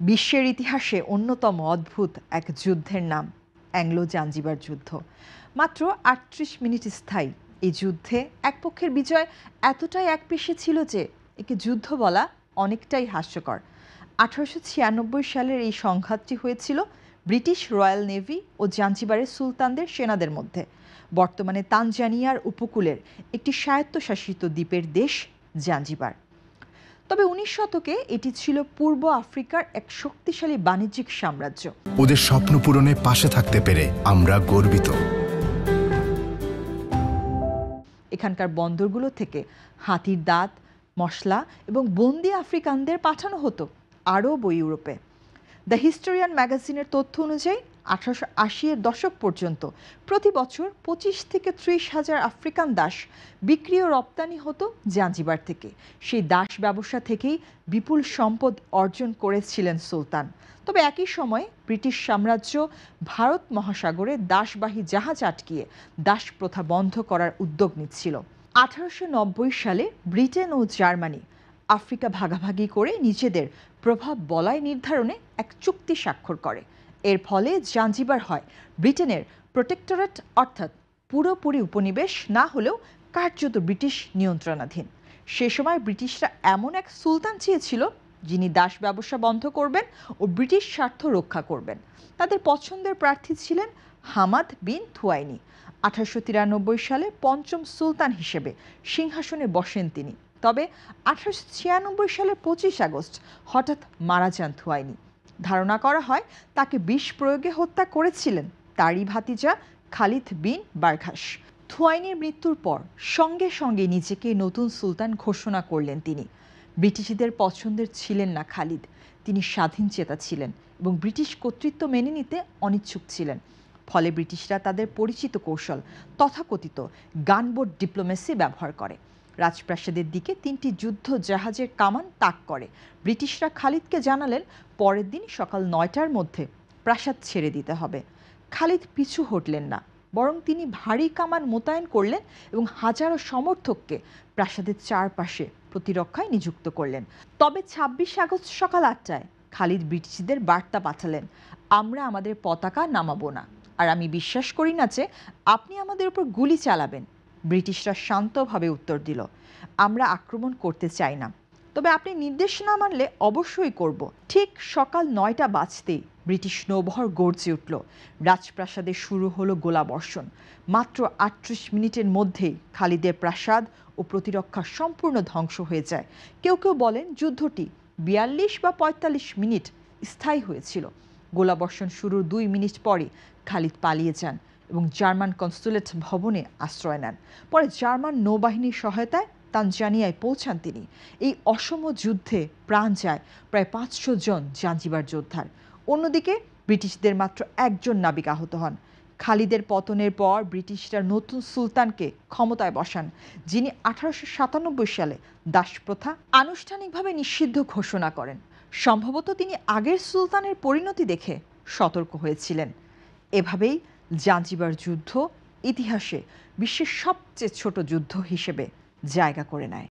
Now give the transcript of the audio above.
বিশ্বের ইতিহাসে অন্যতম অদ্ভুত এক যুদ্ধের নাম অ্যাংলো জাঞ্জিবার যুদ্ধ। মাত্র ৩৮ মিনিট স্থায়ী এই যুদ্ধে এক পক্ষের বিজয় এতটাই একপেশে ছিল যে একে যুদ্ধ বলা অনেকটাই হাস্যকর। ১৮৯৬ সালের এই সংঘাতটি হয়েছিল ব্রিটিশ রয়্যাল নেভি ও জাঞ্জিবারের সুলতানদের সেনাদের মধ্যে। বর্তমানে তানজানিয়ার উপকূলের একটি স্বায়ত্তশাসিত দ্বীপের দেশ জাঞ্জিবার। তবে ১৯ শতকে এটি ছিল পূর্ব আফ্রিকার এক শক্তিশালী বাণিজ্যিক সাম্রাজ্য। ওদের স্বপ্ন পূরণে পাশে থাকতে পেরে আমরা গর্বিত। এখানকার বন্দরগুলো থেকে হাতির দাঁত, মশলা এবং বন্দি আফ্রিকানদের পাঠানো হতো আরব ও ইউরোপে। দ্য হিস্টোরিয়ান ম্যাগাজিনের তথ্য অনুযায়ী ১৮৮০-এর দশক পর্যন্ত প্রতি বছর ২৫ থেকে ৩০ হাজার আফ্রিকান দাস বিক্রি ও রপ্তানি হতো জাঞ্জিবার থেকে। সেই দাস ব্যবসা থেকেই বিপুল সম্পদ অর্জন করেছিলেন সুলতান। তবে একই সময়ে ব্রিটিশ সাম্রাজ্য ভারত মহাসাগরে দাসবাহী জাহাজ আটকিয়ে দাস প্রথা বন্ধ করার উদ্যোগ নিচ্ছিল। ১৮৯০ সালে ব্রিটেন ও জার্মানি আফ্রিকা ভাগাভাগি করে নিজেদের প্রভাব বলয় নির্ধারণে এক চুক্তি স্বাক্ষর করে। এর ফলে জাঞ্জিবার হয় ব্রিটেনের প্রোটেক্টরেট, অর্থাৎ পুরোপুরি উপনিবেশ না হলেও কার্যত ব্রিটিশ নিয়ন্ত্রণাধীন। সে সময় ব্রিটিশরা এমন এক সুলতান চেয়েছিল যিনি দাস ব্যবসা বন্ধ করবেন ও ব্রিটিশ স্বার্থ রক্ষা করবেন। তাদের পছন্দের প্রার্থী ছিলেন হামাদ বিন থুয়াইনি। ১৮৯৩ সালে পঞ্চম সুলতান হিসেবে সিংহাসনে বসেন তিনি। তবে ১৮৯৬ সালের ২৫ আগস্ট হঠাৎ মারা যান থুয়াইনি। ধারণা করা হয় তাকে বিষ প্রয়োগে হত্যা করেছিলেন তারই ভাতিজা খালিদ বিন বারঘাস। থুয়াইনির মৃত্যুর পর সঙ্গে সঙ্গে নিজেকে নতুন সুলতান ঘোষণা করলেন তিনি। ব্রিটিশদের পছন্দের ছিলেন না খালিদ। তিনি স্বাধীনচেতা ছিলেন এবং ব্রিটিশ কর্তৃত্ব মেনে নিতে অনিচ্ছুক ছিলেন। ফলে ব্রিটিশরা তাদের পরিচিত কৌশল, তথাকথিত গানবোট ডিপ্লোমেসি ব্যবহার করে। রাজপ্রাসাদের দিকে ৩টি যুদ্ধ জাহাজের কামান তাক করে। ব্রিটিশরা খালিদকে জানালেন পরের দিন সকাল ৯টার মধ্যে প্রাসাদ ছেড়ে দিতে হবে। খালিদ পিছু হটলেন না, বরং তিনি ভারী কামান মোতায়েন করলেন এবং হাজারো সমর্থককে প্রাসাদের চারপাশে প্রতিরক্ষায় নিযুক্ত করলেন। তবে ২৬ আগস্ট সকাল ৮টায় খালিদ ব্রিটিশদের বার্তা পাঠালেন, আমরা আমাদের পতাকা নামাবো না, আর আমি বিশ্বাস করি না যে আপনি আমাদের উপর গুলি চালাবেন। ব্রিটিশরা শান্তভাবে উত্তর দিল, আমরা আক্রমণ করতে চাই না, তবে আপনি নির্দেশ না মানলে অবশ্যই করব। ঠিক সকাল ৯টা বাজতেই ব্রিটিশ নৌবহর গর্জে উঠল। রাজপ্রাসাদে শুরু হলো গোলাবর্ষণ। মাত্র ৩৮ মিনিটের মধ্যেই খালিদের প্রাসাদ ও প্রতিরক্ষা সম্পূর্ণ ধ্বংস হয়ে যায়। কেউ কেউ বলেন যুদ্ধটি ৪২ বা ৪৫ মিনিট স্থায়ী হয়েছিল। গোলাবর্ষণ শুরুর ২ মিনিট পরে খালিদ পালিয়ে যান এবং জার্মান কনসুলেট ভবনে আশ্রয় নেন। পরে জার্মান নৌবাহিনীর সহায়তায় তানজানিয়ায় পৌঁছান তিনি। এই অসম যুদ্ধে প্রাণ যায় প্রায় ৫০০ জন জাঞ্জিবার যোদ্ধার। অন্যদিকে ব্রিটিশদের মাত্র একজন নাবিক আহত হন। খালিদের পতনের পর ব্রিটিশরা নতুন সুলতানকে ক্ষমতায় বসান, যিনি ১৮৯৭ সালে দাসপ্রথা আনুষ্ঠানিকভাবে নিষিদ্ধ ঘোষণা করেন। সম্ভবত তিনি আগের সুলতানের পরিণতি দেখে সতর্ক হয়েছিলেন। এভাবেই জাঞ্জিবার যুদ্ধ ইতিহাসে বিশ্বের সবচেয়ে ছোট যুদ্ধ হিসেবে জায়গা করে নেয়।